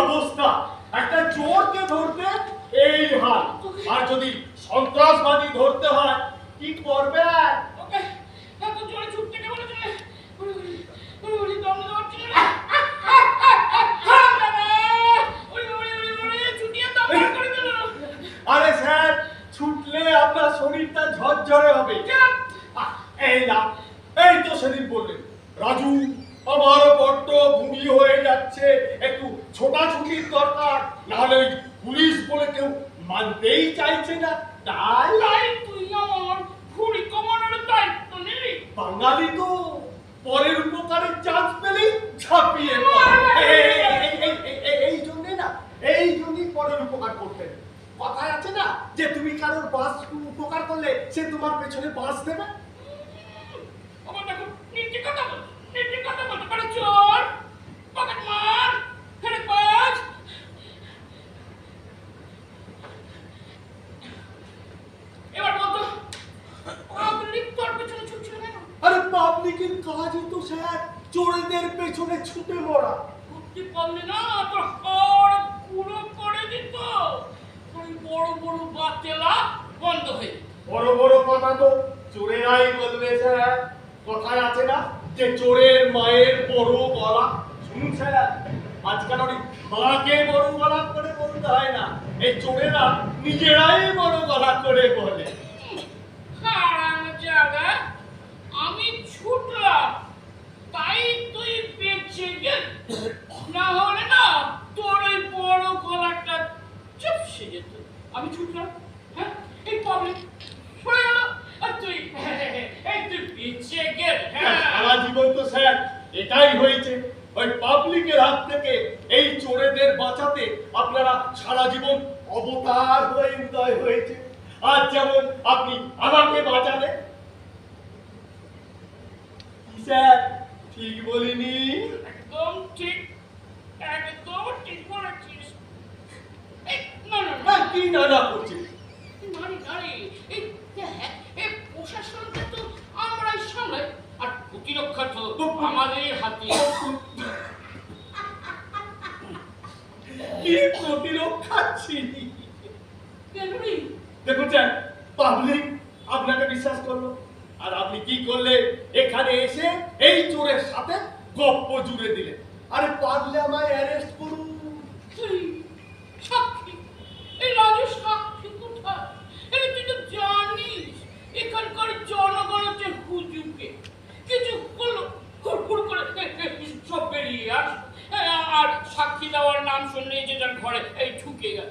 অবস্থা, একটা চোরকে ধরতে এই হাল, আর যদি সন্ত্রাসবাদী ধরতে হয় কি করবে? ওকে এত জোরে ছুটতে কে বলেছে? ওরে ওরে দম নিতে পারছি না। আরে স্যার, ছুটলে আপনার শরীরটা ঝরঝরে হবে। এই না, এই তো সেদিন বললেন রাজু আমার বড্ড বুড়ি হয়ে যাচ্ছে, একটু ছোটাছুটির দরকার, নাহলে ওই পুলিশ বলে কেউ মানতেই চাইছে না। তাই তুই আমার ভুড়ি কমানোর দায়িত্ব নিলি। বাঙালি তো পরের উপকারের চান্স পেলেই ঝাঁপিয়ে এই জন্যে না, এই জন্যই পরের উপকার করতেন। কথায় আছে না যে তুমি কারোর বাস উপকার করলে সে তোমার পেছনে বাস দেবে। আমার দেখো নিচে কথা বল, নিচে কথা বলতে পারে চোর, পকেট মার, ফেরত বাজ। এবার বলতো পাবলিক তোর পেছনে ছুটছিল কেন? আরে পাবলিকের কাজই তো স্যার চোরদের পেছনে ছুটে মরা। বুঝতে পারলি না তোর হাড় পুরো করে দিত। ওই বড় বড় বাতেলা বন্ধ হয়ে বড় বড় কথা তো চোরেরাই বলবে স্যার। কথায় আছে না যে চোরের মায়ের বড় গলা। শুনুন স্যার, আজকাল ওই মাকে বড় গলা করে বলতে হয় না, এই চোরেরা নিজেরাই বড় গলা করে বলে। হারাম জায়গা, আমি ছুটলাম তাই তুই বেঁচে গেল, না হলে না তোর ওই বড় গলাটা চুপসে যেত। আমি ছুটলাম, হ্যাঁ এই পাবলিক সরে গেল, আর তুই এই তুই বেঁচে গেল। সারা জীবন তো স্যার এটাই হয়েছে, ওই পাবলিকের হাত থেকে এই চোরেদের বাঁচাতে আপনারা সারা জীবন অবতার হয়ে উদয় হয়েছে। আজ যেমন আপনি আমাকে বাঁচালে। কি স্যার ঠিক বলিনি? একদম ঠিক, একদম ঠিক বলেছিস। এই না না না, হ্যাঁ, কি নানা করছে? নারী নারী এই এই প্রশাসনকে তো আমরাই সামলাই, আর প্রতিরক্ষা তো আমাদেরই হাতে। কি প্রতিরক্ষা ছিল? কেন রে? দেখুন স্যার, পাবলিক আপনাকে বিশ্বাস করলো, আর আপনি কি করলে এখানে এসে এই চোরের সাথে গপ্প জুড়ে দিলেন। আরে পারলে আমায় অ্যারেস্ট করুন। তুই সাক্ষী, এই রাজু সাক্ষী কোথায়? এই তুই তো জানিস এখানকার জনগণ হচ্ছে হুজুকে, কিছু হলো হুড় করে সব বেরিয়ে আস, আর সাক্ষী দেওয়ার নাম শুনলেই যে যার ঘরে এই ঢুকে গেল।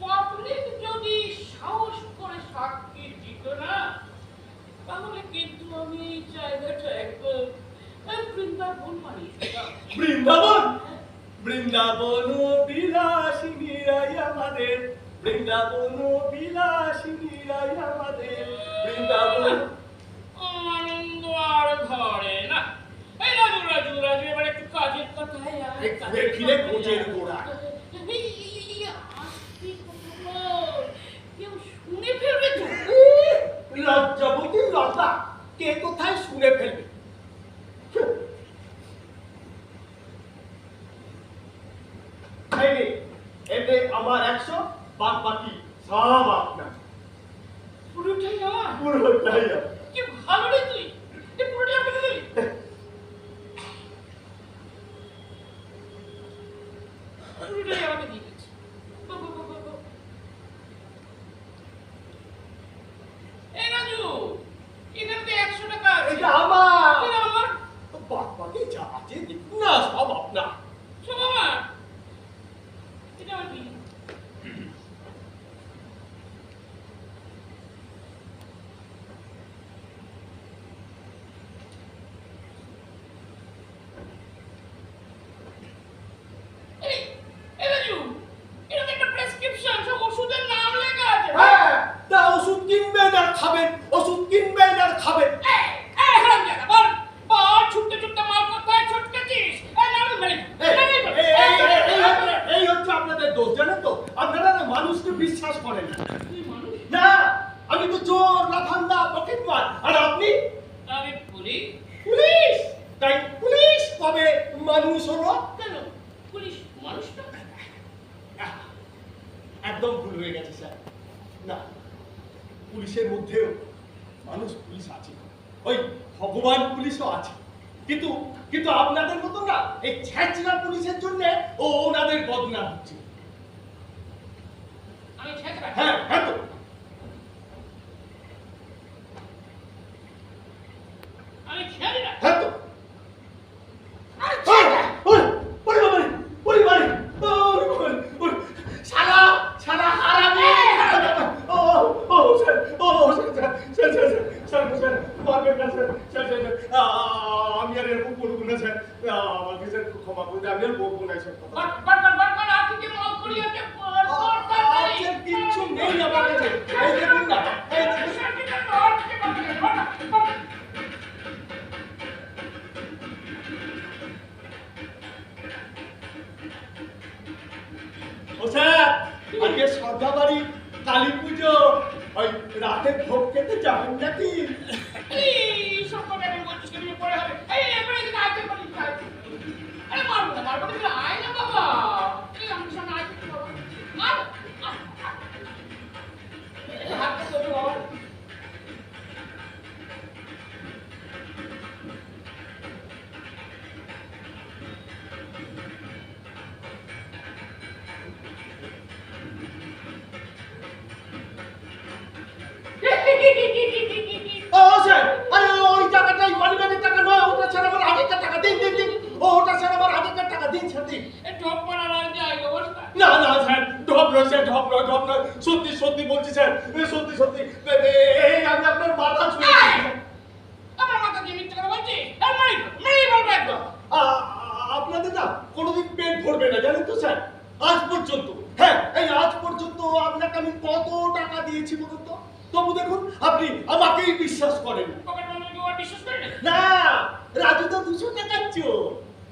পাবলিক যদি সাহস করে সাক্ষী দিত না, তাহলে কিন্তু আমি এই জায়গাটা একদম বৃন্দাবন বানিয়ে দিতাম। বৃন্দাবন, বৃন্দাবন বিলাসিনী রাই আমাদের, বৃন্দাবন বিলাসিনী রাই আমাদের, বৃন্দাবন। আনন্দ আর ধরে না। এই রাজু রাজু রাজু, এবার একটু কাজের কথায় আয়। দেখিলে কোচের গোড়া। কেউ শুনে ফেলবে তো। লজ্জাবতী লতা, কে কোথায় শুনে ফেলবে? এতে আমার 100, বাদ বাকি সব আপনার। পুরোটাই আমার, পুরোটাই আপনার। কি ভালো রে তুই, এই পুরোটাই আমাকে দিলি। পুরোটাই আমাকে দিয়ে দিচ্ছি। এই রাজু, এখানে তো 100 টাকা আছে। এটা আমার। এটা আমার, বাদ বাকি যা আছে দেখুন না, সব আপনার। সব আমার। এটা আমার কি? হ্যাঁ, তা ওষুধ কিনবেন আর খাবেন, ওষুধ কিনবেন আর খাবেন। এই হচ্ছে আপনাদের দোষ, জানেন তো? আপনারা না মানুষকে বিশ্বাস করেন না। না, আমি তো চোর, লাফাঙ্গা, পকেটমার, আর আপনি পুলিশ। তাই পুলিশ কবে মানুষ হলো? পুলিশ মানুষ না? একদম ভুল হয়ে গেছে স্যার। না, পুলিশের মধ্যেও পুলিশ আছে, ওই ভগবান পুলিশও আছে, কিন্তু কিন্তু আপনাদের মতো না এই ছ্যাঁচড়া পুলিশের জন্য ওনাদের বদনাম হচ্ছে। আমি ছেঁচড়া? হ্যাঁ হ্যাঁ তো আমি ছেঁচড়া? হ্যাঁ তো আমি আর এরকম করবো না স্যার, আমাকে স্যার ক্ষমা করে আমি আর বলবো না এসব কথা। আচ্ছা, কিচ্ছু নেই আমার কাছে, এই দেখুন না, এই দেখুন। ও স্যার, আজকে সন্ধ্যাবাড়ি কালী পুজো, ওই রাতে ভোগ খেতে যাবেন নাকি? ও স্যার, আরে ওই টাকাটাই মালিকের টাকা নয়, ওটা স্যার আমার আগেকার টাকা, দিন দিন দিন, ওটা স্যার আমার আগেকার টাকা, দিন স্যার দিন। না না স্যার, ঢপ নয় স্যার, ঢপ নয়, ঢপ নয়, সত্যি সত্যি বলছি স্যার, সত্যি সত্যি, এই আমি আপনার মাথা ছুঁয়ে আপনাদের না কোনোদিন পেট ভরবে না জানেন তো স্যার, আজ পর্যন্ত। হ্যাঁ, এই আজ পর্যন্ত আপনাকে আমি কত টাকা দিয়েছি বলুন তো, তবু দেখুন আপনি আমাকেই বিশ্বাস করেন না। রাজু তো 200 টাকার চোর,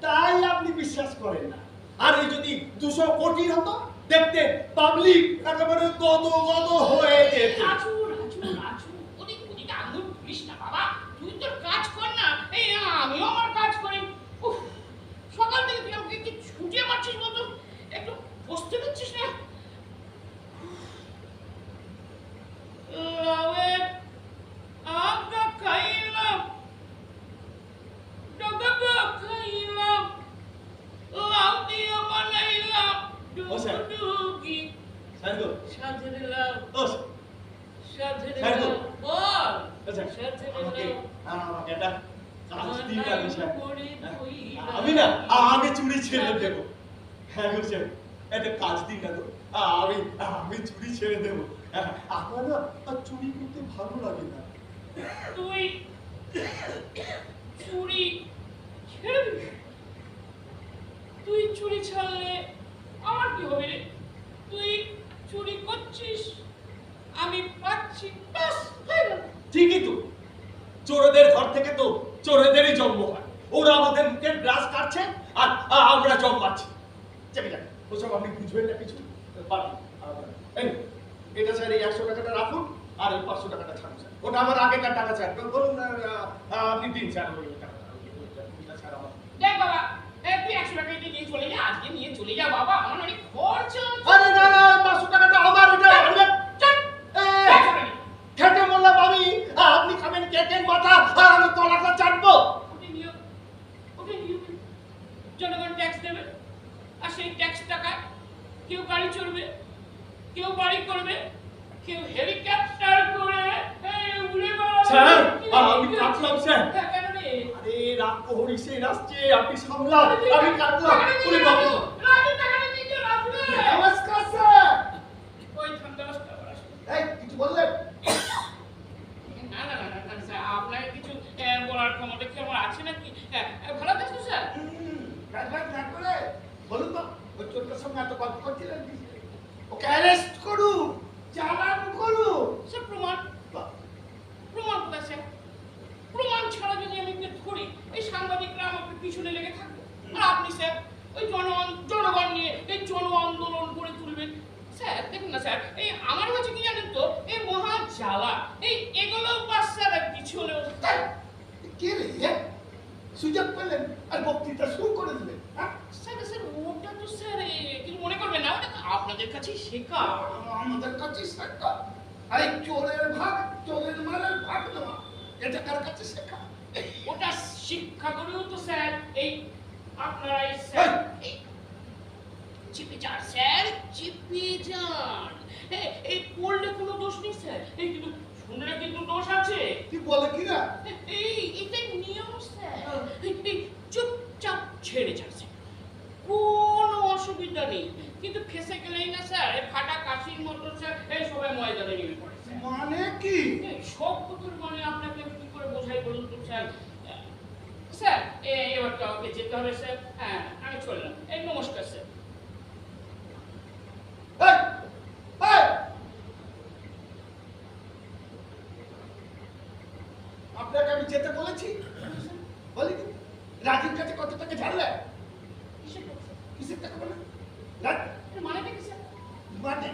তাই আপনি বিশ্বাস করেন না। আর এই যদি 200 কোটি হতো, দেখতে পাবলিক একেবারে গদ গদ হয়ে যেত। আমিও আমার কাজ করি। সকাল থেকে তুই আমাকে একটু ছুটিয়ে মারছিস বলতো, একটু বসতে দিচ্ছিস না? আমি না আমি চুরি ছেড়ে দেবো। হ্যাঁ গো স্যার, একটা কাজ দিন না গো, আমি চুরি ছেড়ে দেবো। আমার না চুরি করতে ভালো লাগে না। তুই চুরি ছেড়ে দিবি? তুই চুরি ছাড়লে আমার কি হবে রে? তুই চুরি করছিস, আমি পাচ্ছি, বাস হয়ে গেল। ঠিকই তো, চোরদের ঘর থেকে তো চোরদেরই জন্ম হয়। ওরা আমাদের মুখের গ্লাস কাটছে আর আমরা জম পাচ্ছি। চেপে যান, ওসব আপনি বুঝবেন না কিছু। এটা স্যার এই 100 টাকাটা রাখুন, আর এই 500 টাকাটা ছাড়ুন স্যার, ওটা আমার আগেকার টাকা স্যার। বলুন আপনি দিন স্যার ওই টাকাটা, স্যার আমার। দেখ বাবা, তুই 100 টাকা নিয়ে চলে যা, আজকে নিয়ে চলে যা বাবা, আমার অনেক খরচা। আরে না না, 500 টাকাটা আমার, ওটা খেটে বললাম আমি, আপনি খাবেন কেকের মাথা আর আমি তলাটা চাটবো। জনগণ ট্যাক্স দেবে, আর সেই ট্যাক্স টাকায় কেউ গাড়ি চড়বে, কেউ বাড়ি করবে, কেউ হেলিকপ্টার করে উড়ে বেড়াবে। স্যার, আমি কাটলাম স্যার। কেন রে? আরে রাগ কোহরি সে আসছে, আপনি সামলান, আমি কাটলাম। ওরে বাবা, রাজু টাকাটা দিতে রাজু। নমস্কার স্যার। ওই ঠান্ডাটা বলাস। এই কিছু বললেন? না না না না স্যার, আপনাকে কিছু বলার ক্ষমতা কি আমার আছে নাকি? ভালো আছেন তো স্যার? না করে বলুন তো, ওই চোরটার সঙ্গে এত গল্প করছিলেন, ওকে অ্যারেস্ট করুন, চালান করুন। স্যার প্রমাণ কোথায় স্যার? প্রমাণ ছাড়া যদি আমি ওকে ধরি, এই সাংবাদিকরা আমাকে পিছনে লেগে থাকবে, আর আপনি স্যার ওই জনগণ নিয়ে এই জন আন্দোলন করে তুলবেন। স্যার দেখুন না স্যার, এই আমার কাছে কি জানেন তো, এই মহা জ্বালা, এগুলো পাস স্যার আর কিছু হলেও কে রে সুযোগ পেলেন আর বক্তৃতা শুরু করে দিলেন। স্যার ওটা আমাদের কাছে শেখা। আমাদের কাছে শেখা? আরে চোরের ভাগ, চোরের মালের ভাগ নেওয়া, এটা কার কাছে শেখা? ওটা শিক্ষা করেও তো স্যার এই আপনারাই স্যার চিপে যান স্যার, চিপে যান। এই পড়লে কোনো দোষ নেই স্যার, এই কিন্তু শুনলে কিন্তু দোষ আছে। কি বলে কি না? এটাই নিয়ম স্যার। এই চুপচাপ ছেড়ে যান স্যার, কোনো অসুবিধা নেই। কিন্তু ফেসে গেলেই না স্যার, এই ফাটা কাশির মতো স্যার এই সবাই ময়দানে নেমে পড়ে স্যার। মানে কি? সব কিছুর মানে আপনাকে কি করে বোঝাই বলুন তো স্যার। স্যার এবার তো আমাকে যেতে হবে স্যার। হ্যাঁ আমি চললাম, এই নমস্কার স্যার। এই, এই! আপনাকে আমি যেতে বলেছি, বলিনি? রাজীর কাছে কত টাকা ঝাড়লে? কিসের কথা স্যার? কিসের টাকা বলে? এর মানেটা কি স্যার? মানে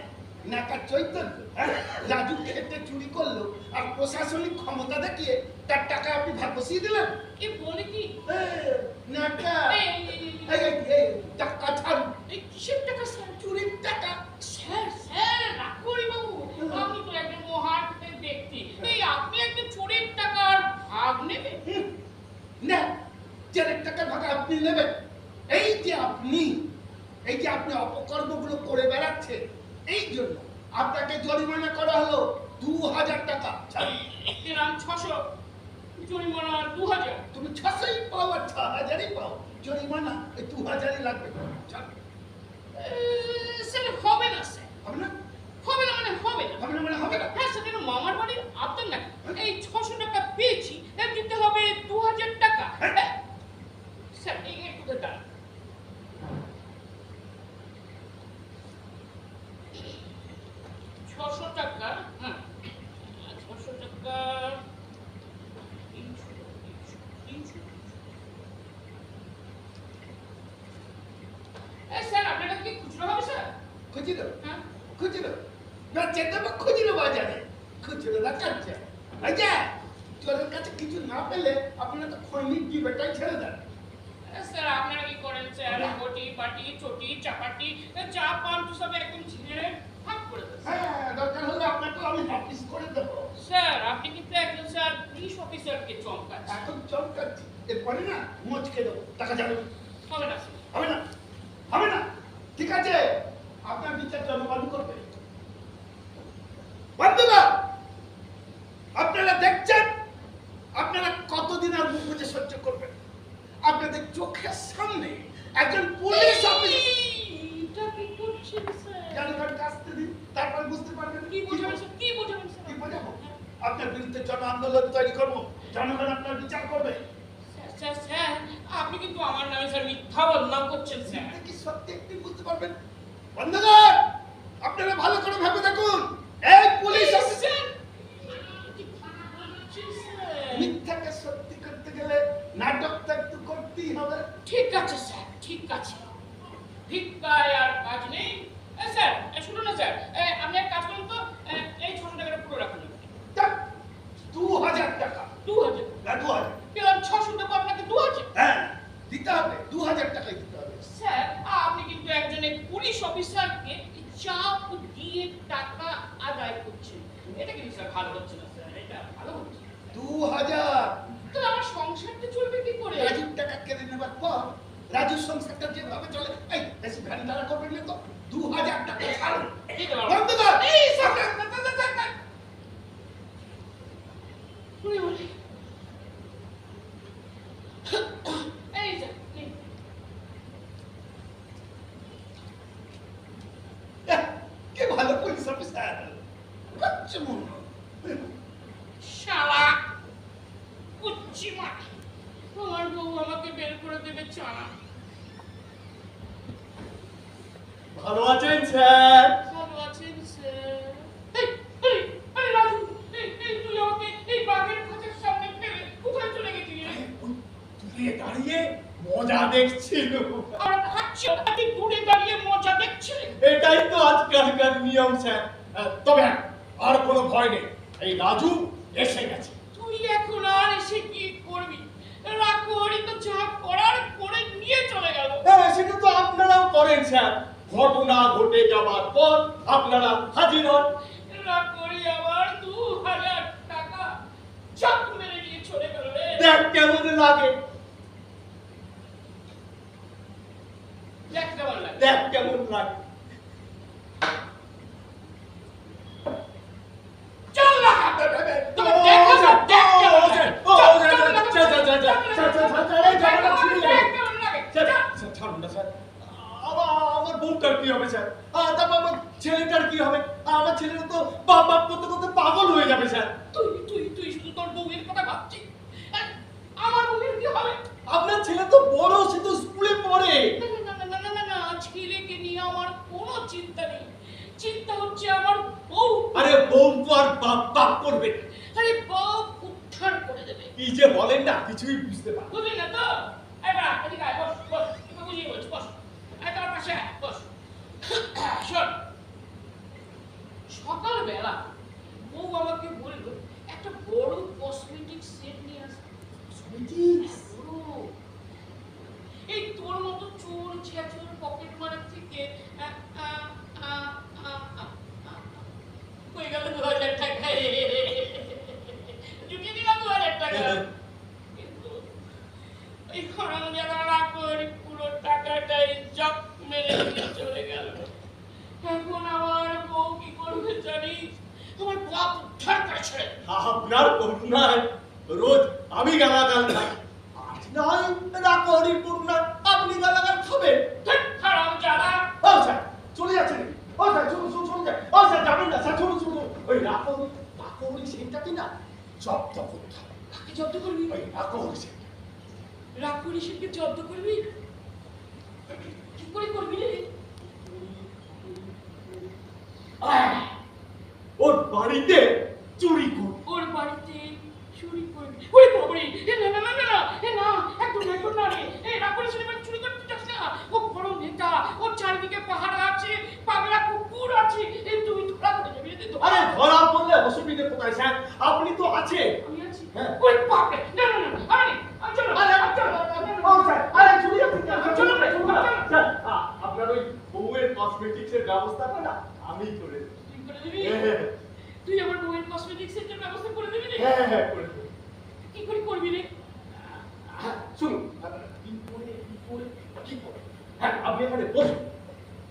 নাকা চৈতন্য, হ্যাঁ? রাজু ক্ষেত্রে চুরি করলো আর প্রশাসনিক ক্ষমতা দেখিয়ে তার টাকা আপনি ভাগ বসিয়ে দিলেন। এ বলে কি? নাকা এই, টাকা ছাড়, এই কিসের টাকা স্যার? চুরির টাকা। স্যার স্যার রাগ করি বাবু, আপনি তো একজন মহান ব্যক্তি, এই আপনি একটা চোরের টাকার ভাগ নেবেন? না, চোরের টাকার ভাগ আপনি নেবেন? এই যে আপনি অপকর্মগুলো করে বেড়াচ্ছেন, এই জন্য আপনাকে জরিমানা করা হলো 2000 টাকা। এরাম 600, জরিমানা 2000। তুমি 600ই পাও আর 6000ই পাও, জরিমানা এই 2000ই লাগবে। ছাড়। স্যার হবে না স্যার, হবে না? হবে না মানে হবে না। হবে না মানে হবে না? হ্যাঁ স্যার, এটা মামার বাড়ির আপনার না, এই 600 টাকা পেয়েছি, এর দিতে হবে 2000 টাকা। হ্যাঁ? স্যার এই একটু দাঁড়ান। 600 টাকা, হ্যাঁ 600 টাকা 300। স্যার আপনার কাছে কি খুচরো হবে স্যার? খুচরো? হ্যাঁ খুচরো? না চেতে বা খুচরো বাজারে, খুচরো না কাটছে। আচ্ছা, চোরের কাছে কিছু না পেলে আপনারা তো খৈনিক দিবেটাই ছেড়ে দেন। স্যার আপনারা কি করেন স্যার? বটি পাটি চটি চাপাটি চা পান তো সব একদম ঝেড়ে ভাগ করে দেন। হ্যাঁ, দরকার হলে আপনাকে আমি অফিস করে দেবো। স্যার আপনি কিন্তু একজন স্যার পুলিশ অফিসারকে চমকাচ্ছেন। এখন চমকাচ্ছি, এরপরে না মুচকে দেবো, টাকা যাবে। হবে না স্যার। হবে না? হবে না? ঠিক আছে, আপনার বিচার জনগণ করবে। বন্ধুগণ, আপনারা দেখছেন, আপনারা কতদিন আর মুখ বুজে সহ্য করবেন? আপনাদের চোখের সামনে একজন পুলিশ অফিসার, এটা কি করছেন স্যার? জনগণ কাছতে দিন, তারপর বুঝতে পারবেন। কি বোঝাবেন স্যার? কি বোঝাবেন স্যার? কি বোঝাবো? আপনার বিরুদ্ধে জন আন্দোলন তৈরি করবো, জনগণ আপনার বিচার করবে। স্যার স্যার স্যার আপনি কিন্তু আমার নামে স্যার মিথ্যা বদনাম করছেন স্যার। কি সত্যি একটু বুঝতে পারবেন? বন্ধুগণ, আপনারা ভালো করে ভেবে দেখুন, এই পুলিশ অফিসার মিথ্যাকে সত্যি করতে গেলে নাটকটা একটু করতেই হবে। ঠিক আছে স্যার, ঠিক আছে। ভিক্ষায় আর কাজ নেই। স্যার শুনুন না স্যার, আপনি এক কাজ করুন তো, এই 600 টাকাটা পুরো রাখুন। যাক, 2000 টাকা। 2000। না, 2000। এবার 600 টাকা আপনাকে 2000। হ্যাঁ, দিতে হবে, 2000 টাকাই দিতে হবে। স্যার আপনি কিন্তু একজন পুলিশ অফিসারকে চাপ দিয়ে টাকা আদায় করছেন, এটা কিন্তু স্যার ভালো হচ্ছে না স্যার, এটা ভালো হচ্ছে না। 2000। তো আমার সংসারটা চলবে কি করে? রাজুর টাকা কেড়ে নেবার পর রাজুর সংসারটা যেভাবে চলে, এই বেশি ভ্যানদারা করবেন না তো। 2000 টাকা ছাড়ুন। দিতে পারবো। বন্ধুগণ, এই স্যার উনি বলে এই স্যার নিন। কি ভালো পুলিশ অফিসার, কচ্ছু মন। শালা কুচ্চি মা, আমার বউ আমাকে বের করে দেবে চানা। ভালো আছেন স্যার? ভালো আছেন স্যার? এই এই আরে রাজু, এই তুই আমাকে এই বাঘের খাঁচার সামনে ফেলে কোথায় চলে গেছিলি রে? দূরে দাঁড়িয়ে মজা দেখছিল। আর খাচ্ছি তুই দূরে দাঁড়িয়ে মজা দেখছিলি? এটাই তো আজকালকার নিয়ম স্যার। তবে হ্যাঁ, আর কোনো ভয় নেই, এই রাজু এসে গেছে। তুই এখন আর এসে কি করবি? রাখো তো যা করার করে নিয়ে চলে গেল। হ্যাঁ, সেটা তো আপনারাও করেন স্যার। ঘটনা ঘটে যাবার পর আপনারা হাজির হন। রাগ করি আবার 2000 টাকা চাপ মেরে নিয়ে চলে গেল রে। দেখ কেমন লাগে, দেখ কেমন লাগে। দেখ কেমন লাগে। চল না তুমি দেখো না, দেখ কেমন লাগে। ছাড়ুন না স্যার, আমার বউটার কি হবে স্যার? তারপর আমার ছেলেটার কি হবে? আমার ছেলেটা তো বাপ বাপ করতে করতে পাগল হয়ে যাবে স্যার। তুই শুধু তোর বউয়ের কথা ভাবছিস, আমার বউয়ের কি হবে? আপনার ছেলে তো বড়, সে তো স্কুলে পড়ে। না, ছেলেকে নিয়ে আমার কোনো চিন্তা নেই। চিন্তা হচ্ছে আমার বউ। আরে বউ তো আর বাপ বাপ করবে না। আরে বউ উদ্ধার করে দেবে। কি যে বলেন না, কিছুই বুঝতে পারি না। বুঝলি না তো? এবার এদিকে আয়, বস বস, তোকে বুঝিয়ে বলছি, বস। তোর পাশে আয়, বস। শোন, সকালবেলা বউ আমাকে বললো একটা বড় কসমেটিক সেট নিয়ে আসতে। বড়। এই তোর মতো চোর ছেঁচড় পকেট মারার থেকে হয়ে গেল 2000 টাকা। ঢুকিয়ে দিলাম 2000 টাকা। কিন্তু এই খরাং জায়গাটা করে পুরো টাকাটাই জপ মেরে নিয়ে চলে গেল। এখন আমার বউ কি করবে জানিস? আমার বাপ উদ্ধার করেছে। আপনার করুণায় রোজ আমি গালাগাল খাই, আজ নয় রাখরি পূর্ণা আপনি গালাগাল খাবেন। হারাম জাদা। ও স্যার চলে যাচ্ছেন? ও স্যার শুনুন শুনুন শুনুন, ও স্যার যাবেন না স্যার, শুনুন শুনুন, ওই রাখরি সেটাকে না জব্দ করতে হবে। কাকে জব্দ করবি? ওই রাখরি সেটা। রাগ করিস কি জব্দ করবি? কি করে করবি রে? ওর বাড়িতে চুরি করুন। ওর বাড়িতে চুরি করবি? ওরে বাবারে, না, একদম না রে। রাগ করিস না, চুরি করতে চাস না। ও বড় নেতা, ওর চারিদিকে পাহারা আছে, পাগলা কুকুর আছে। তুই ধরা পড়ে যাবি রে। আরে ধরা পড়লে অসুবিধে কোথায় স্যার, আপনি তো আছেন। আমি আছি। হ্যাঁ। ওরে বাবারে, না, চলো। আপনার ওই বউয়ের কসমেটিক্সের ব্যবস্থাটা না আমি করে দেব। তুই করে দিবি? তুই আমার বউয়ের কসমেটিক্স এর ব্যবস্থা করে দিবি রে? হ্যাঁ করে দেব। কি করে করবি রে? শুনুন, কি করে? হ্যাঁ আপনি এখানে বসুন,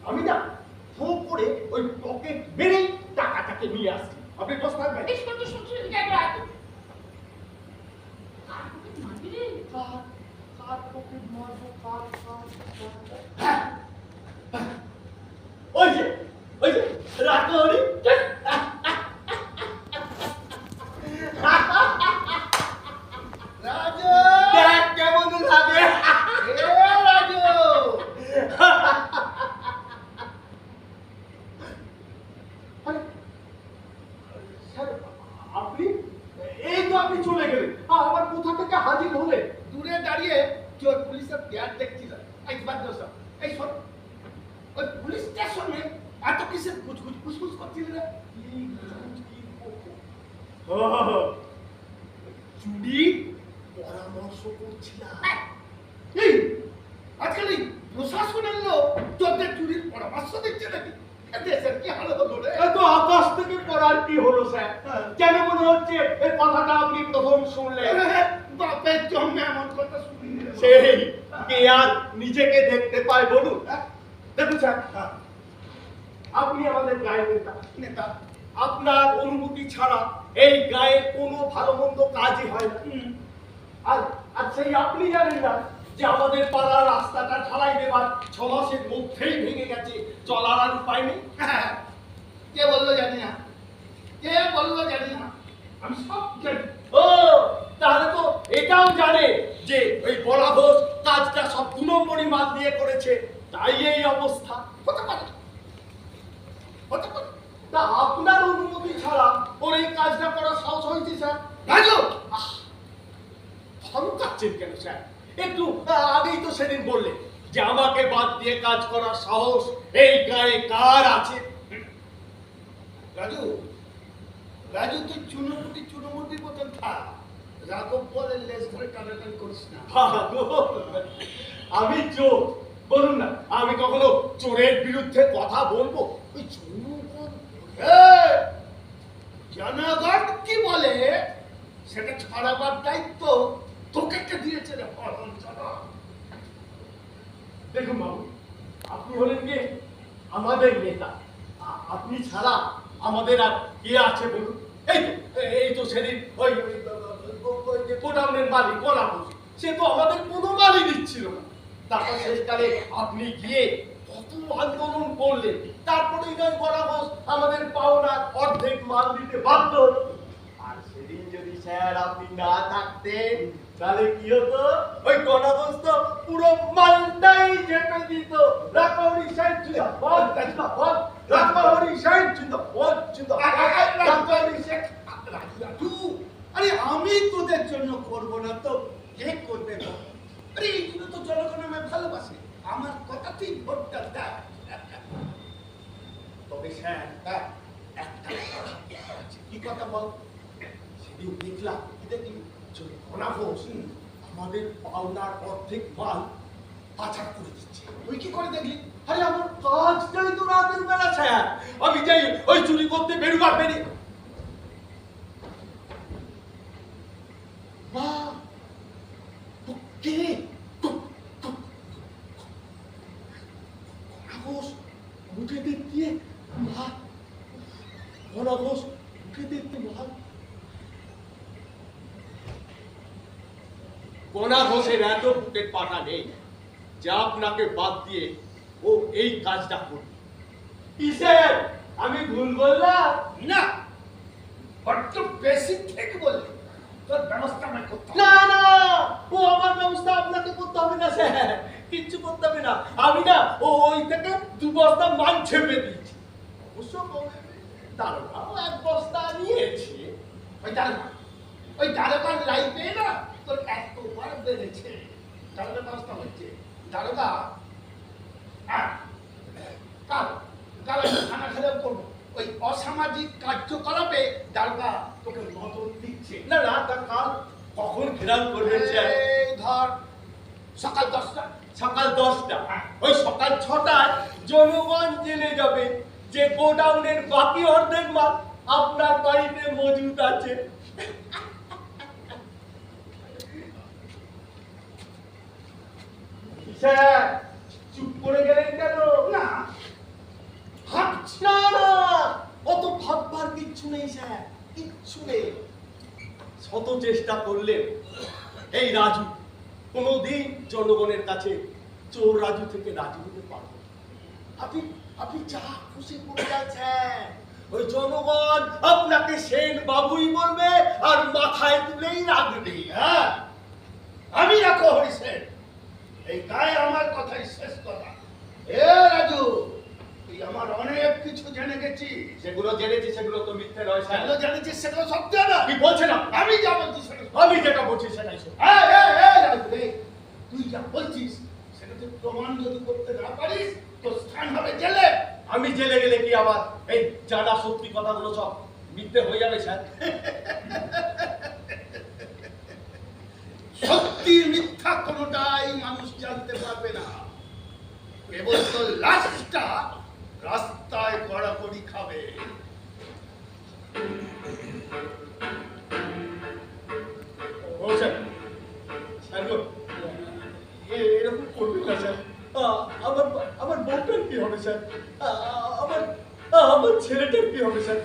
আমি না ফোন করে ওই পকেট বেরেই টাকাটাকে নিয়ে আসছি। আপনি বসে থাকবেন। এই শুনতে এদিকে একবার আয় তো। কার পকেট মারবি রে? কার পকেট মারবো? হ্যাঁ, ওই যে রাখরি। রাজু! দেখ কেমন লাগে। এ রাজু! আরে, স্যার, আপনি এই তো আপনি চলে গেলেন, আবার কোথা থেকে হাজির হলেন? দূরে দাঁড়িয়ে চোর পুলিশের পেয়ার দেখছিল। এই বাদ দাও সব। এই শোন, ওই পুলিশ স্টেশনে এত কিসের ফুসফুস করছিল রে? চুরি পরামর্শ করছিলাম। এই আজকাল এই প্রশাসনের লোক তোদের চুরির পরামর্শ দিচ্ছে নাকি? দেশের কি হাল হলো রে? এত আকাশ থেকে পড়ার কি হলো স্যার? কেন মনে হচ্ছে এই কথাটা আপনি প্রথম শুনলেন? বাপের জন্মে এমন কথা শুনি রে। সেই কে আর নিজেকে দেখতে পায় বলুন? দেখুন স্যার, আপনি আমাদের গায়ের নেতা। নেতা আপনার অনুমতি ছাড়া এই গায়ে কোনো ভালো মন্দ কাজই হয় না। আর সেই আপনি জানেন না যে আমাদের পাড়ার রাস্তাটা ঢালাই দেবার 6 মাসের মধ্যেই ভেঙে গেছে, চলার আর উপায় নেই। কে বললো জানি না, কে বললো জানি না, আমি সব জানি। ও তাহলে তো এটাও জানে যে ওই বড়া ঘোষ কাজটা সব 2 নম্বরই মাল দিয়ে করেছে, তাই এই অবস্থা। হতে পারে, হতে পারে। তা আপনার অনুমতি ছাড়া ওর এই কাজটা করার সাহস হয়েছে স্যার? রাজু! ধমকাচ্ছেন কেন স্যার? একটু আগেই তো সেদিন বললেন যে আমাকে বাদ দিয়ে কাজ করার সাহস এই গায়ে কার আছে? রাজু, রাজু তুই চুনোমুটির মতন থাক। রাঘব বলে লেজ ধরে টানাটানি করিস না। আমি চোর, বলুন না, আমি কখনো চোরের বিরুদ্ধে কথা বলবো? ওই জনগণ এই, জনগণ কি বলে সেটা ছড়াবার দায়িত্ব তোকে কে দিয়েছে রে হরঞ্চনা? দেখুন বাবু, আপনি হলেন কি আমাদের নেতা। আপনি ছাড়া আমাদের আর কে আছে বলুন? এই তো সেদিন ওই যে গোডাউনের মালিক কলা বসে, সে তো আমাদের কোনো মালই দিচ্ছিল না। তারপর শেষকালে আপনি গিয়ে কত আন্দোলন করলেন, তারপরেই নয় কলা বস আমাদের পাওনার অর্ধেক মাল দিতে বাধ্য হলো। আর সেদিন যদি স্যার আপনি না থাকতেন তাহলে কি হতো? ওই গণাবস তো পুরো মালটাই চেপে দিত। রাখাউড়ি সাইড জিন্দাবাদ, জিন্দাবাদ, রাখাউড়ি সাইড জিন্দাবাদ, জিন্দাবাদ, রাখাউড়ি সাইড। রাজু, আরে আমি তোদের জন্য করব না তো কে করবে বল? আরে এইগুলো তো জনগণ আমায় ভালোবাসে, আমার কথাতেই ভোটটা দেয়। তবে স্যার একটা কথা আছে। কি কথা বল? সেদিন দেখলাম, কি দেখলি? গণাবস আমাদের পাওনার অর্ধেক মাল পাচার করে দিচ্ছে। তুই কি করে দেখলি? আরে আমার কাজটাই তো রাতের বেলা স্যার। আমি যাই ওই চুরি করতে বেরুবার বেরি। মা কে? গণাবস মুখে দেখতে মা, গণাবস মুখে দেখতে মা। গণাবসের এত বুকের পাটা নেই যে আপনাকে বাদ দিয়ে ও এই কাজটা করবে। কিসের? আমি ভুল বললাম? না, বড্ড বেশি ঠিক বললি। তোর ব্যবস্থা আমি করতে হবে। না না, ও আমার ব্যবস্থা আপনাকে করতে হবে না স্যার, কিচ্ছু করতে হবে না। আমি না ওই থেকে 2 বস্তা মাল ছেপে দিয়েছি। অবশ্য দারোগাও 1 বস্তা নিয়েছে। ওই দারোগার লাইফে না তোর এতবার বেড়েছে। দারোগা ব্যবস্থা হচ্ছে। দারোগা কাল খানা খেলেও করবো। ওই অসামাজিক কার্যকলাপে দারোগা তোকে নজর দিচ্ছে। না না, তা কাল কখন ঘেরাও করবেন স্যার? এই ধর সকাল 10টা। সকাল 10টা। ওই সকাল 6টায় জনগণ জেনে যাবে যে গোডাউনের বাকি অর্ধেক মাল আপনার বাড়িতে মজুদ আছে। স্যার চুপ করে গেলেন কেন? না, না না, অত ভাববার কিচ্ছু নেই স্যার, কিচ্ছু নেই। শত চেষ্টা করলেন এই রাজু কোনোদিন জনগণের কাছে চোর রাজু থেকে রাজু হতে পারবে। আপনি আপনি যা খুশি করে যাচ্ছেন, ওই জনগণ আপনাকে সেন বাবুই বলবে আর মাথায় তুলেই রাখবে। হ্যাঁ, আমি রাখো হরিসেন। এই গায়ে আমার কথাই শেষ কথা। এ রাজু, তুই আমার অনেক কিছু জেনে গেছিস। সেগুলো জেনেছি, সেগুলো তো মিথ্যে নয় স্যার। সেগুলো জেনেছিস, সেগুলো সত্যি না। কি বলছেন আপনি? আমি যা বলছি সেটা সত্যি। আমি যেটা বলছি সেটাই সত্যি। রাজু রে, তুই যা বলছিস সেটা তুই প্রমাণ যদি করতে না পারিস তো স্থান হবে জেলে। আমি জেলে গেলে কি আবার এই জানা সত্যি কথাগুলো সব মিথ্যে হয়ে যাবে স্যার? সত্যি মিথ্যা কোনোটাই মানুষ জানতে পারবে না। কেবল তো লাশটা রাস্তায় কড়াকড়ি খাবে। ও স্যার, স্যার গো, এরকম করবেন না স্যার। আমার আমার বউটার কি হবে স্যার? আমার আমার ছেলেটার কি হবে স্যার?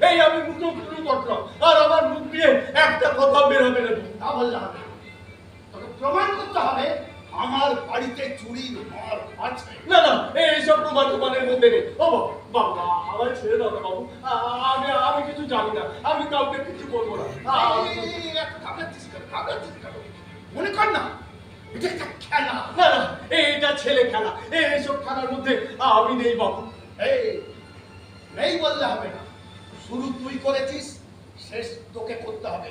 এই আমি মুখে শুরু করলাম আর আমার মুখ দিয়ে একটা কথা বের হবে না। তা বললাম তোকে প্রমাণ করতে হবে আমার বাড়িতে চুরির ঘর আছে। না না, এইসব প্রমাণের মধ্যে নেই। ও বাবা, আমার ছেড়ে দাও না বাবু। আমি কিছু জানি না, আমি কাউকে কিছু বলবো না। মনে কর না এটা একটা খেলা। না না, এটা ছেলে খেলা। এইসব খেলার মধ্যে আমি নেই বাবু। এই নেই বললে হবে না। শুরু তুই করেছিস, শেষ তোকে করতে হবে।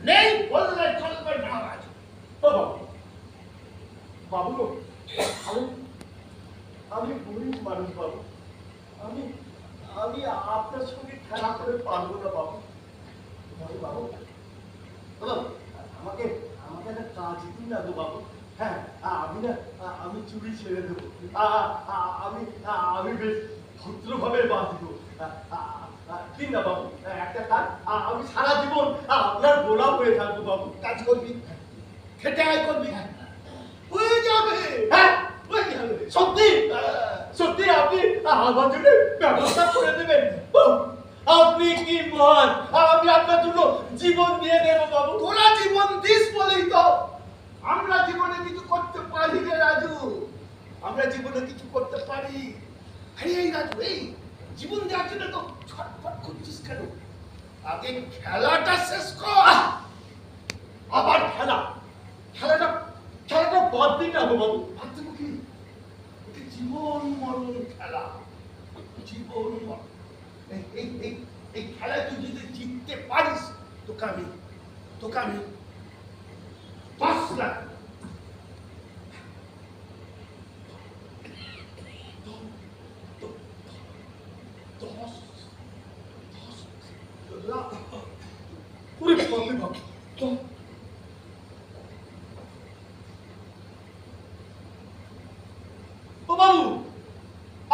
নেই বললে চলবে না। রাজু, ও বাবু, বাবু আমি গরিব মানুষ বাবু। আমি আমি আপনার সঙ্গে খেলা করে পারবো না বাবু। বাবু বাবু, আমাকে আমাকে একটা কাজ দিন না গো বাবু। হ্যাঁ আমি না আমি চুরি ছেড়ে দেবো আমি আমি বেশ ভদ্রভাবে বাঁচব কি না বাবু একটা কাজ আমি সারা জীবন আপনার গোলাম হয়ে থাকবো বাবু। কাজ করবি, খেটে আয় করবি, হয়ে যাবে। হ্যাঁ হয়ে যাবে। সত্যি সত্যি আপনি আমার জন্য ব্যবস্থা করে দেবেন? আপনি কি মহান, আমি আপনার জন্য জীবন দিয়ে দেবো বাবু। তোরা জীবন দিস বলেই তো আমরা জীবনে কিছু করতে পারি রে রাজু, আমরা জীবনে কিছু করতে পারি। আরে এই রাজু, এই জীবন দেওয়ার জন্য তো ছটফট করছিস কেন? আগে খেলাটা শেষ কর। আবার খেলা? খেলাটা খেলাটা বাদ দিন না বাবু। ভাবতে কি এটা জীবন মরণ খেলা, জীবন মরণ। এই খেলায় তুই যদি জিততে পারিস তোকে আমি 10 লাখ ওরে বাপরে বাপ। ও বাবু,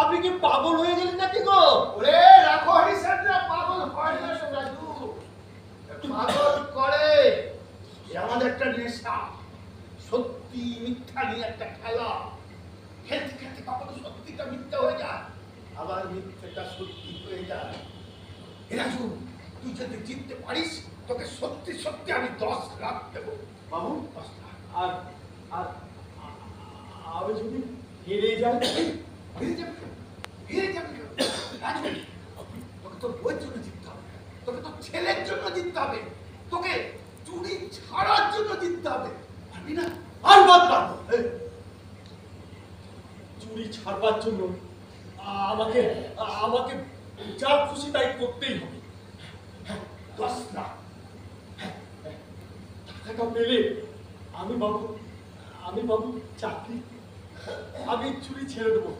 আপনি কি পাগল হয়ে গেলেন নাকি গো? ওরে রাখো হরিশ্চন্দ্র, পাগল হয় না সব রাজু, পাগল করে। এ আমাদের একটা নেশা, সত্যি মিথ্যা নিয়ে একটা খেলা। খেলতে খেলতে কখনো সত্যিটা মিথ্যা হয়ে যায়, আবার মিথ্যাটা সত্যি হয়ে যায়। এ রাজু, তুই যদি জিততে পারিস তোকে সত্যি সত্যি আমি 10 লাখ দেবো। বাবু 10 লাখ। আর আর আমি যদি হেরে যাই? হেরে যাবে কেন? রাজু, তোকে তোর বইয়ের জন্য জিততে হবে, তোকে তোর ছেলের জন্য জিততে হবে, তোকে চুরি ছাড়ার জন্য জিততে হবে, পারবি না? আর বাদ বাদ। চুরি ছাড়বার জন্য আমাকে আমাকে যা খুশি তাই করতেই হবে। 10 লাখ। টাকাটা পেলে আমি বাবু চাকরি, আমি চুরি ছেড়ে দেবো,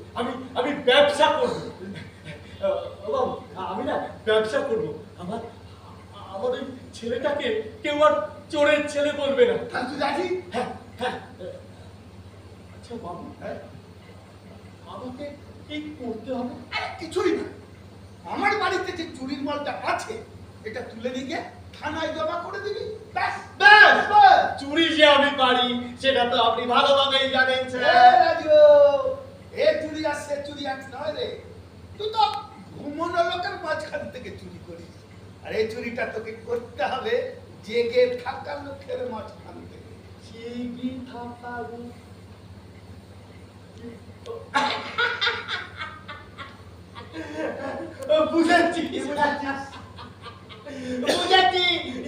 আমি ব্যবসা করবো। বাবু আমি না ব্যবসা করবো। আমার ওই ছেলেটাকে কেউ আর চোরের ছেলে বলবে না। তাহলে তুই রাজি? হ্যাঁ হ্যাঁ। আচ্ছা বাবু, আমাকে কি করতে হবে? আরে কিছুই না, আমার বাড়িতে যে চুরির মালটা আছে এটা তুলে নিয়ে থানায় জমা করে দিবি, ব্যাস ব্যাস। ব্যাস। চুরি যে আমি পারি সেটা তো আপনি ভালোভাবেই জানেন এ স্যার। রাজু, এ চুরি আর সে চুরি এক নয় রে, তুই তো ঘুমনো লোকের মাঝখান থেকে চুরি করিস, আর এই চুরিটা তোকে করতে হবে জেগে থাকা লোকের মাঝখান থেকে। জেগে থাকা বুঝাচ্ছি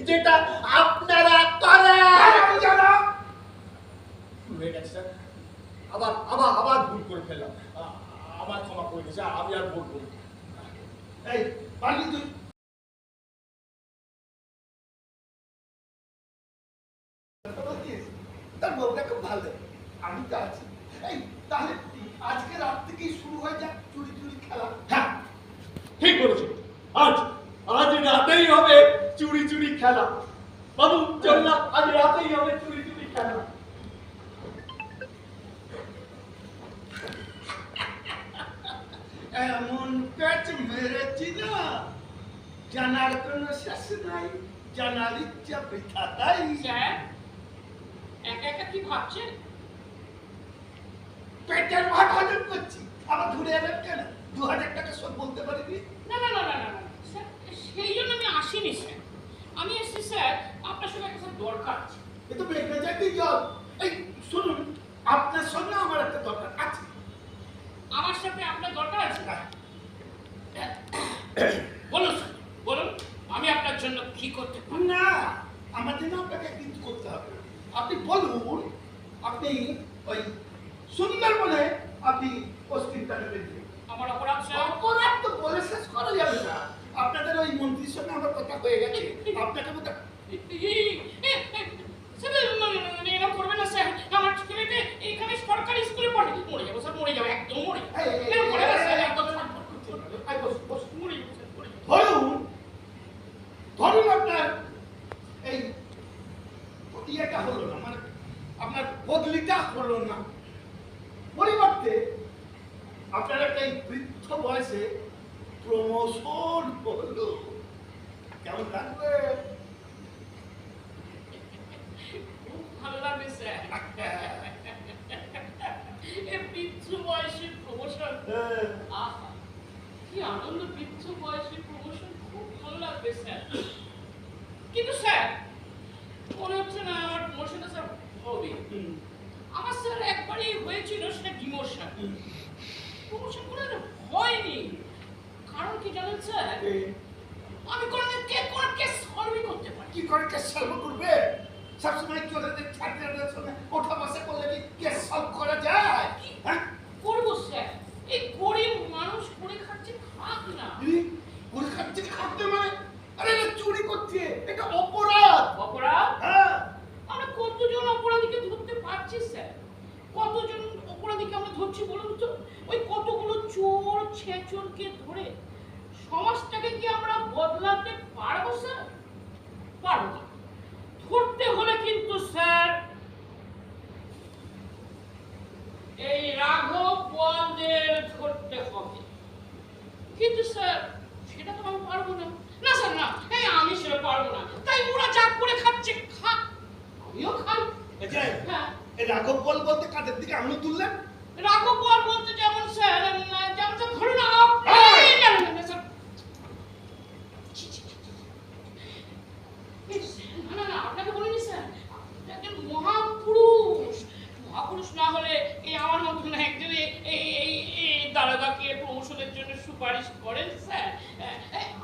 যেটা আপনারা করেন। জানা হয়ে গেছে স্যার, আবার ভুল করে ফেললাম, আমার ক্ষমা করে দিয়েছে, আমি আর বলবো না। এই পারলি তুই? তার বউটা খুব ভালো, আমি তো আছি। এই তাহলে আজকে রাত থেকেই শুরু হয়ে যাক চুরি চুরি খেলা। হ্যাঁ ঠিক বলেছেন, আজ রাতেই হবে চুরি চুরি খেলা। বাবু চললাম, আজ রাতেই হবে চুরি চুরি খেলা। এমন প্যাচ মেরেছি না, জানার কোনো শেষ নাই, জানার ইচ্ছা বৃথা তাই। স্যার, একা একা কি ভাবছেন? পেটের ভাত হজম করছি, আবার ঘুরে এলেন কেন? 2000 টাকা সব বলতে পারিনি? না না না না না না, স্যার সেই জন্য আমি আসিনি স্যার। আমি এসেছি স্যার আপনার সঙ্গে একটা দরকার আছে। এ তো বেগনে যাইতেই জল। এই শুনুন, আপনার সঙ্গে আমার একটা দরকার আছে। আমার সাথে আপনার দরকার আছে? বলুন স্যার, বলুন আমি আপনার জন্য কি করতে পারি? না, আমার জন্য আপনাকে কিন্তু করতে হবে। আপনি বলুন, আপনি ওই সুন্দরবনে আপনি পোস্টিংটা নেবেন। আমার অপরাধ স্যার? অপরাধ তো বলে শেষ করা যাবে না। আপনাদের ওই মন্ত্রীর সঙ্গে আমার কথা হয়ে গেছে, আপনাকে বোধ এরকম করবেন না স্যার। আমার ছেলেকে এখানে সরকারি স্কুলে পড়ে, মরে যাবো স্যার, মরে যাবো, একদম মরে যাবো। এরকম করে না স্যার, একদম মরে যাবো স্যার, মরে যাবো। ধরুন আপনার এই ইয়েটা হলো না, মানে আপনার বদলিটা আপনার একটা এই বৃদ্ধ বয়সে প্রমোশন হলো, কেমন লাগবে? খুব ভালো লাগবে স্যার। এই বৃদ্ধ বয়সে প্রমোশন, আহা কি আনন্দ! বৃদ্ধ বয়সে প্রমোশন খুব ভালো লাগবে স্যার। কিন্তু স্যার মনে হচ্ছে না আমার প্রমোশনটা স্যার হবে। আমার স্যার একবারই হয়েছিল, সেটা ডিমোশন। প্রমোশন করে হয়নি। কারণ কি জানেন স্যার? আমি কোনোদিন কোনো কেস সলভই করতে পারি। কি করে কেস সলভ করবে? সবসময় চোরেদের ছাত্রদের সঙ্গে ওঠা বসা করলে কি কেস সলভ করা যায়? হ্যাঁ, করবো স্যার। এই গরিব মানুষ করে খাচ্ছে, খাক না। করে খাচ্ছে, খাচ্ছে মানে? আরে এটা চুরি করছে, এটা অপরাধ। অপরাধ? হ্যাঁ, আমরা কতজন অপরাধীকে ধরতে পারছি স্যার? কতজন অপরাধীকে আমরা ধরছি বলুন তো? ওই কতগুলো চোর ছেচরকে ধরে সমাজটাকে কি আমরা বদলাতে পারবো স্যার? পারবো না। ধরতে হলে কিন্তু স্যার এই রাঘব বোয়ালদের ধরতে হবে। কিন্তু স্যার সেটা তো আমি পারবো না। না স্যার না, এই আমি সেটা পারবো না। তাই ওরা যা করে খাচ্ছে খাক, আমিও খাই। হ্যাঁ, এই রাঘব বল বলতে কাদের দিকে আঙুল তুললেন? রাঘব বোয়াল বলতে যেমন স্যার, যেমন স্যার ধরুন আপনি না, স্যার। ছি, ছি, ছি, ছি। এই স্যার, না না না, আপনাকে বলিনি স্যার, আপনি একজন মহাপুরুষ। মহাপুরুষ না হলে এই আমার মতন একজন এই দারোগাকে প্রমোশনের জন্য সুপারিশ করেন স্যার?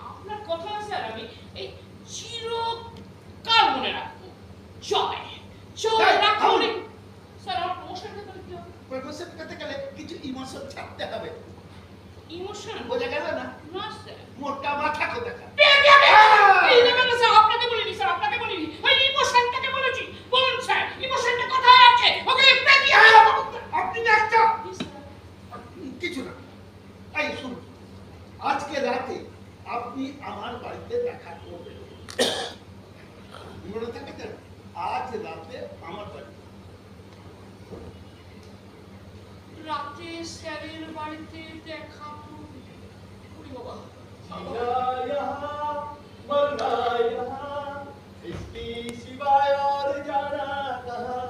আপনার কথা স্যার আমি এই চিরকাল মনে রাখবো। জয় জয় রাখুন স্যার। আমার প্রমোশনটা তাহলে কি হবে? প্রমোশন পেতে গেলে কিছু ইমোশন ছাড়তে হবে। ইমোশন? বোঝা গেল না? না স্যার। মোটা মাথা কোথাকার? এই দেখেন না স্যার, আপনাকে বলিনি স্যার, আপনাকে বলিনি। ওই ইমোশনটাকে বলেছি। বলুন স্যার, ইমোশনটা কোথায় আছে? ওকে পেটি আপনি একটা কিছু না। এই শুনুন, আজকে রাতে আপনি আমার বাড়িতে দেখা করবেন, মনে থাকে তো? আজ রাতে আমার বাড়িতে। রাতে স্যারের বাড়িতে দেখা করবে। ওরে বাবা। जीना यहाँ मरना यहाँ, इसकी सिवाय और जाना कहाँ।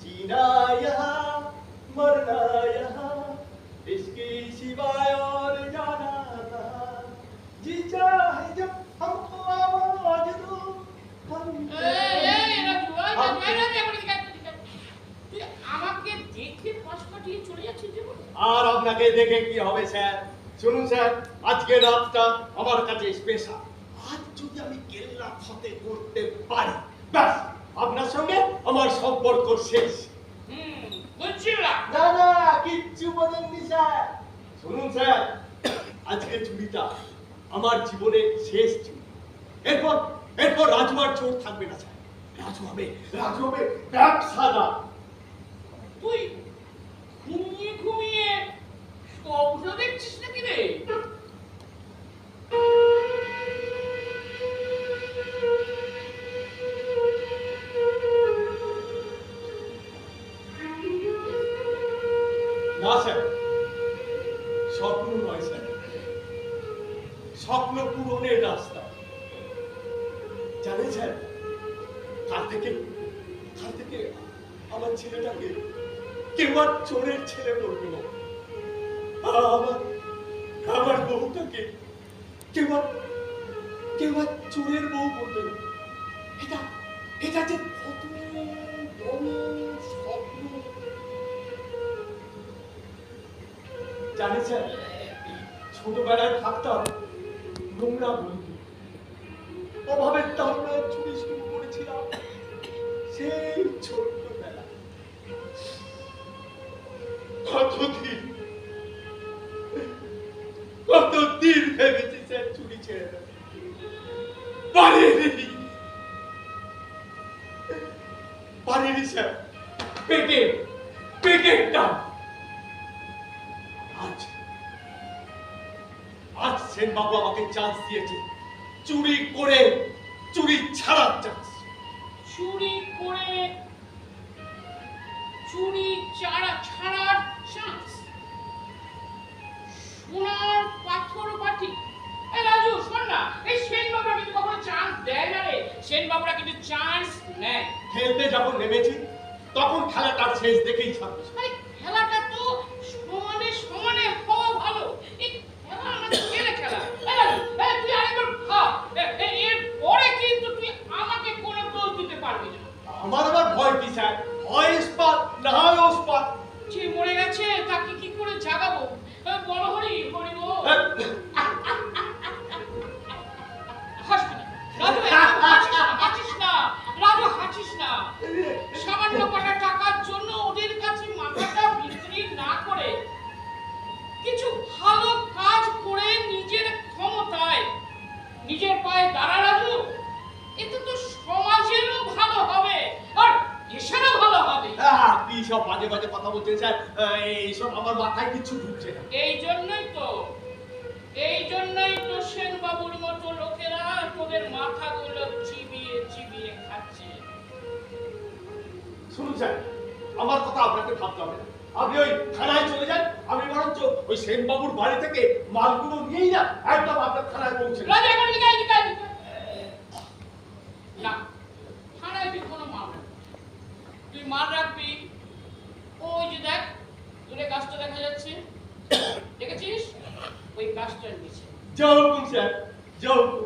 जीना यहाँ मरना यहाँ, इसकी सिवाय और जाना कहाँ। जी चाहे जब हमको आवाज दो, हम তুই আমাকে দেখে পাশ কাটিয়ে চলে যাচ্ছিস জীবন? আর আপনাকে দেখে কি হবে স্যার? শুনুন স্যার, আজকে রাতটা আমার কাছে স্পেশাল। আজ যদি আমি কেল্লা ফতে করতে পারি, ব্যাস আপনার সঙ্গে আমার সম্পর্ক শেষ। বুঝছিলাম। না না, কিচ্ছু বলেননি স্যার। শুনুন স্যার, আজকে চুরিটা আমার জীবনের শেষ চুরি। এরপর রাজুয়ার চোর থাকবে না স্যার। রাজু হবে ব্যবসাদার। তুই ঘুমিয়ে ঘুমিয়ে স্বপ্ন দেখছিস নাকি রে? না স্যার, স্বপ্ন নয় স্যার, স্বপ্ন পূরণের রাস্তা। জানেন স্যার, কাল থেকে আমার ছেলেটাকে কেউ আর চোরের ছেলে বলবে না। আমার বউটাকে কেউ আর চোরের বউ বলবে না। এটা যে কত বড় স্বপ্ন। জানি স্যার, ছোটবেলায় থাকতাম নোংরা বন্ধু, অভাবের তাড়না চুরি শুরু করেছিলাম সেই ছোট্টবেলা। কতদিন ভেবেছি স্যার চুরি ছেড়ে দেবে, পারিনি স্যার। পেটের টান। আজ সেন বাবু আমাকে চান্স দিয়েছে, চুরি ছাড়ার চান্স। চুরি ছাড়ার চান্স? বাবুরা কিন্তু চান্স নেয়। খেলতে যখন নেমেছি তখন খেলাটার শেষ দেখেই ছাড়বো। আরে খেলাটা তো সমানে সমানে হওয়া ভালো। এই খেলা আমাদের ছেলে খেলা। তুই আরেকবার ভাব, এর পরে কিন্তু তুই আমাকে কোনো দোষ দিতে পারবি না। আমার আবার ভয় কি স্যার? হয় ইস্পাত না হয় ওস্পাত। যে মরে গেছে তাকে কি করে জাগাবো? বড় হরি হরি গো। হাসবি না রাজু, একদম হাসিস না রাজু, হাসিস না। সামান্য কটা টাকার জন্য ওদের কাছে মাথাটা বিক্রি না করে কিছু ভালো কাজ করে নিজের ক্ষমতায় নিজের পায়ে দাঁড়া রাজু। এতে তো সমাজেরও ভালো হবে আর দেশেরও ভালো হবে। কি সব বাজে বাজে কথা বলছেন স্যার? এইসব আমার মাথায় কিছু ঢুকছে না। এই জন্যই তো সেন বাবুর মতো লোকেরা তোদের মাথাগুলো চিবিয়ে চিবিয়ে খাচ্ছে। শুনুন স্যার, আমার কথা আপনাকে ভাবতে হবে না। আপনি ওই থানায় চলে যান, আমি বরঞ্চ ওই সেনবাবুর বাড়ি থেকে মালগুলো নিয়েই না একদম আপনার থানায় পৌঁছে দেব। রাজা এখন লিখে না, থানায় তুই কোনো মাল রাখবি। তুই মাল রাখবি ওই যে দেখ দূরে গাছটা দেখা যাচ্ছে, দেখেছিস? ওই গাছটার নিচে। জয় হুকুম স্যার, জয় হুকুম।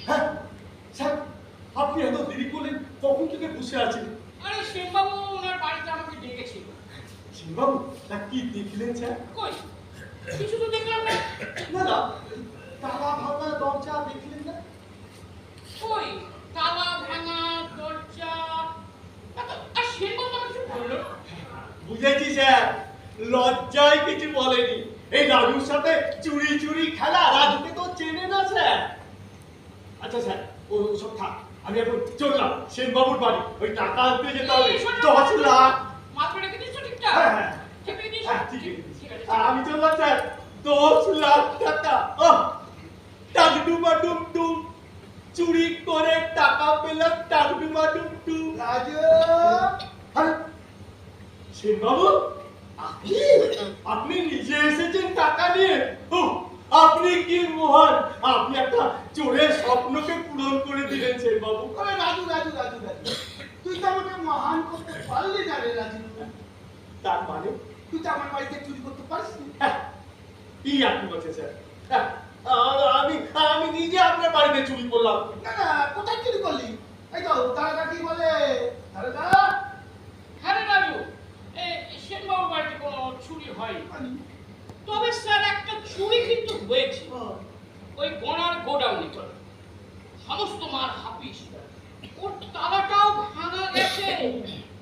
হ্যাঁ স্যার, আপনি এত দেরি করলেন, কখন থেকে বসে আছেন? আরে সেন বাবু ওনার বাড়িতে আমাকে ডেকেছিল। সেনবাবু, তা কি দেখলেন স্যার? কই কিছু তো দেখলাম না। না না, তালা ভাঙা দরজা দেখলেন না? কই তালা ভাঙা দরজা? আর সেন বাবু আমাকে কিছু বললো না। বুঝেছি স্যার, লজ্জায় কিছু বলেনি। এই রাজুর সাথে চুরি চুরি খেলা, রাজুকে তো চেনে না স্যার। আচ্ছা স্যার, সব থাক, আমি এখন চললাম সেনবাবুর বাড়ি। ওই টাকা আনতে যেতে হবে 10 লাখ। মাত্র রেখে দিচ্ছ ঠিকঠাক? হ্যাঁ হ্যাঁ ঠিক রেখে দিচ্ছ? হ্যাঁ, ঠিক আছে। ঠিক আছে। আর আমি চললাম স্যার, 10 লাখ টাকা। টাকডুমা ডুমডুম, চুরি করে টাকা পেলাম, টাকডুমা ডুমডুম। রাজু, আরে সেনবাবু, আপনি নিজে এসেছেন টাকা নিয়ে? আপনি কি মহান! আপনি একটা চোরের স্বপ্নকে পূরণ করে দিলেন সেনবাবু। আরে রাজু রাজু রাজু রাজু, তুই তো আমাকে মহান করতে পারলি না রে রাজু। তার মানে তুই তো আমার বাড়িতে চুরি করতে পারিস নি। কি আপনি বলছেন স্যার? আমি আমি নিজে আপনার বাড়িতে চুরি করলাম। না না, কোথায় চুরি করলি? এই তো দাদা কি বলে, দাদা হ্যাঁ রে রাজু, সেন বাবুর বাড়িতে কোনো চুরি হয়নি। তবে স্যার একটা চুরি কিন্তু হয়েছে ওই গনার গোডাউনে। সমস্ত মাল হাফিস, ওর তালাটাও ভাঙা গেছে।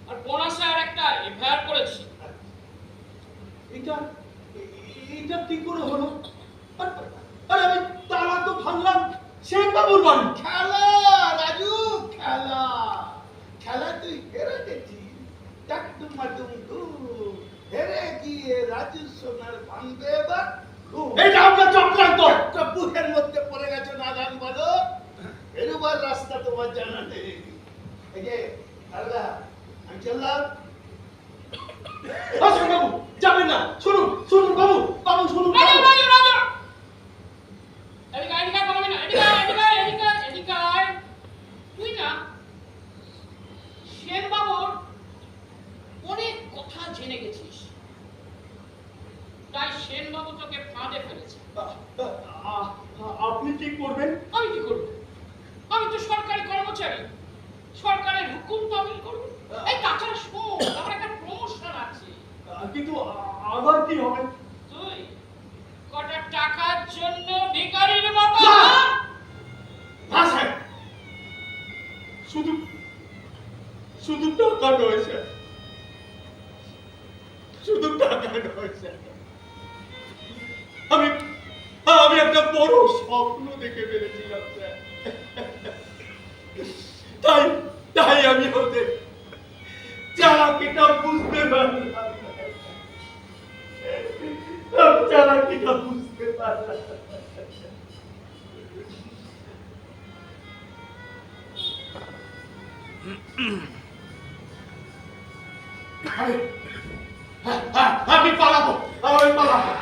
আর গনা স্যার একটা এফআইআর করেছে। এটা এটা কি করে হলো? আরে আমি তালা তো ভাঙলাম সেনবাবুর বাড়ি। খেলা রাজু, খেলা খেলা তুই হেরে গেছিস। টাকডুমা ডুমডুম হেরে গিয়ে রাজু সোনার ভাঙবে এবার। এটা আপনার চক্রান্ত। একটা বুকের মধ্যে পড়ে গেছে নাদান বলো। এরবার রাস্তা তোমার জানা নেই। এই যে দাদা, আমি চললাম। সেনবাবু যাবেন না, শুনুন শুনুন বাবু, বাবু শুনুন। রাজু রাজু রাজু, এদিকে জেনে গেছিস, তাই সেনবাবু তোকে ফাঁদে ফেলেছে। আপনি কি করবেন? আমি কি করবো? আমি তো সরকারি কর্মচারী, সরকারের হুকুম তো আমি করবো। এই তাছাড়া শোন, আমার একটা প্রমোশন আছে। কিন্তু আমার কি হবে? তুই কটা টাকার জন্য ভিখারির মতো না! না স্যার, শুধু শুধু টাকা নয় স্যার, শুধু টাকা নয় স্যার, আমি আমি একটা বড় স্বপ্ন দেখে ফেলেছিলাম স্যার। তাই তাই আমি ওদের চালাকিটা বুঝতে পারলাম, চালাকিটা বুঝতে পারলাম। আমি পালাবো, আমি পালাবো।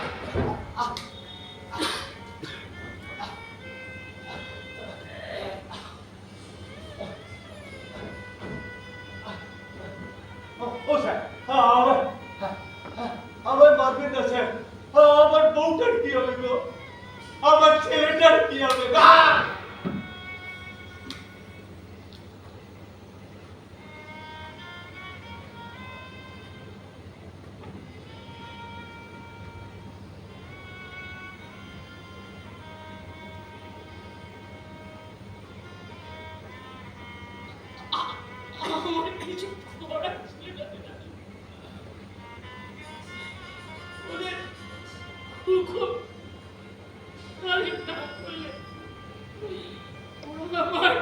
ও স্যার, আমার মারবেন না স্যার, আমার বউটার কি হবে গো, আমার ছেলেটার কি হবে গো? আমার কিছু করার ছিল না। ওদের হুকুম পালন না করলে ওরা আমার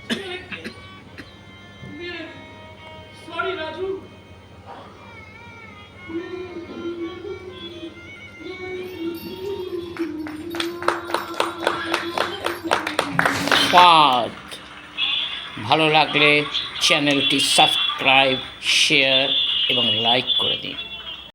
ছেলেকে মেরে, সরি রাজু। ফাঁদ ভালো লাগলে চ্যানেলটি সাবস্ক্রাইব, শেয়ার এবং লাইক করে দিন।